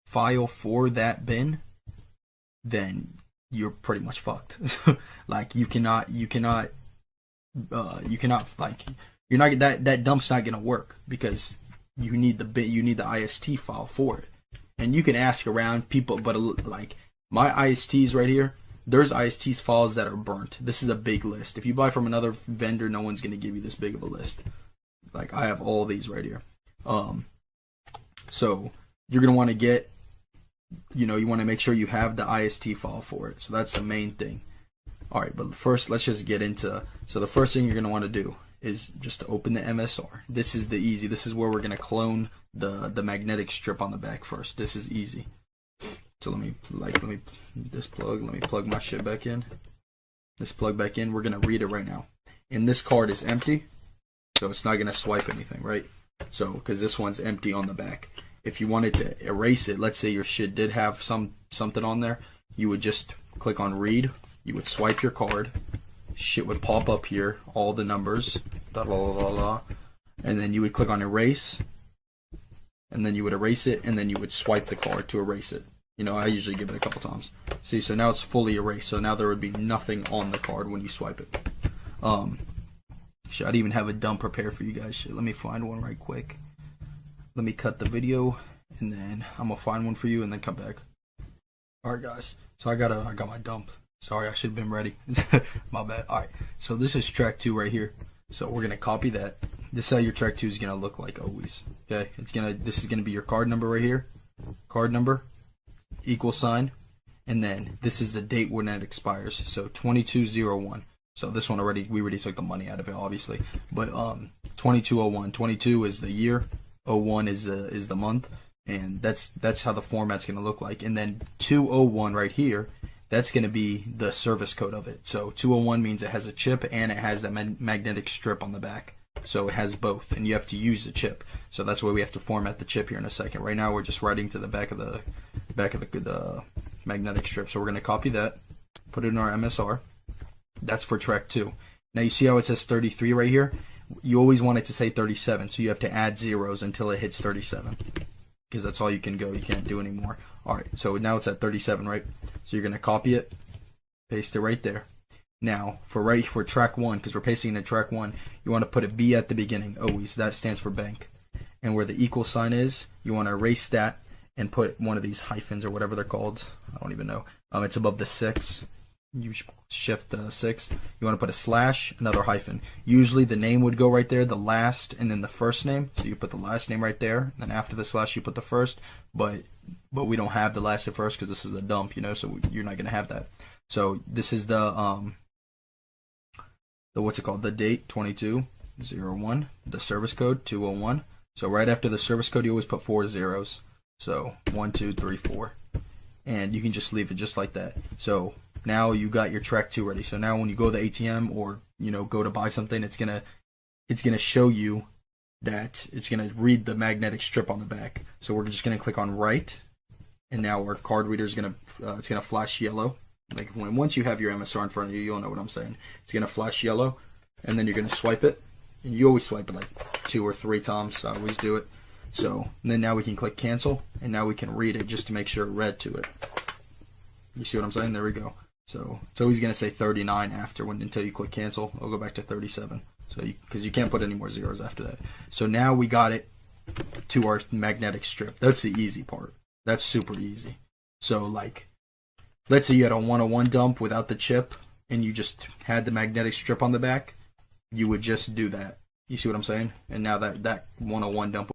file for that bin, then you're pretty much fucked. Like you cannot like you're not that dump's not gonna work because you need the IST file for it. And you can ask around people, but like my ISTs right here, there's ISTs files that are burnt. This is a big list. If you buy from another vendor, no one's gonna give you this big of a list. Like I have all these right here. So you're gonna want to get, you want to make sure you have the IST file for it. So that's the main thing. All right, but first let's just get into. So the first thing you're gonna want to do is just to open the MSR. This is the easy. This is where we're gonna clone the magnetic strip on the back first. This is easy. So let me plug my shit back in. This plug back in. We're gonna read it right now. And this card is empty, so it's not gonna swipe anything, right? So because this one's empty on the back. If you wanted to erase it, let's say your shit did have something on there, you would just click on read. You would swipe your card. Shit would pop up here, all the numbers, and then you would click on erase, and then you would erase it, and then you would swipe the card to erase it. I usually give it a couple times. See, so now it's fully erased. So now there would be nothing on the card when you swipe it. I'd even have a dump prepared for you guys. Shit, let me find one right quick. Let me cut the video, and then I'm gonna find one for you, and then come back. All right, guys. So I got my dump. Sorry, I should have been ready. My bad. All right. So this is track 2 right here. So we're gonna copy that. This is how your track 2 is gonna look like always. Okay. This is gonna be your card number right here. Card number, $, and then this is the date when that expires. So 2201. So this one we already took the money out of it, obviously. But 2201. 22 is the year. 01 is the month, and that's how the format's gonna look like. And then 201 right here, that's gonna be the service code of it. So 201 means it has a chip and it has that magnetic strip on the back. So it has both, and you have to use the chip. So that's why we have to format the chip here in a second. Right now we're just writing to the back of the magnetic strip. So we're gonna copy that, put it in our MSR. That's for track 2. Now you see how it says 33 right here? You always want it to say 37, so you have to add zeros until it hits 37, because that's all you can go. You can't do anymore. All right, so now it's at 37, right? So you're gonna copy it, paste it right there. Now for track 1, because we're pasting in track 1, you want to put a B at the beginning always. That stands for bank. And where the equal sign is, you want to erase that and put one of these hyphens or whatever they're called. I don't even know. It's above the 6. You shift 6. You want to put a slash, another hyphen. Usually the name would go right there, the last, and then the first name. So you put the last name right there. And then after the slash, you put the first. But we don't have the last at first because this is a dump, so you're not gonna have that. So this is the what's it called? The date 2201. The service code 201. So right after the service code, you always put 4 zeros. So 1, 2, 3, 4, and you can just leave it just like that. So now you got your track 2 ready. So now when you go to the ATM or go to buy something, it's gonna show you that it's gonna read the magnetic strip on the back. So we're just gonna click on write, and now our card reader is gonna it's gonna flash yellow. Like once you have your MSR in front of you, you'll know what I'm saying. It's gonna flash yellow, and then you're gonna swipe it. And you always swipe it like 2 or 3 times. I always do it. So then now we can click cancel, and now we can read it just to make sure it read to it. You see what I'm saying? There we go. So it's always going to say 39 until you click cancel. I'll go back to 37. So because you can't put any more zeros after that. So now we got it to our magnetic strip. That's the easy part. That's super easy. So like, let's say you had a 101 dump without the chip, and you just had the magnetic strip on the back. You would just do that. You see what I'm saying? And now that 101 dump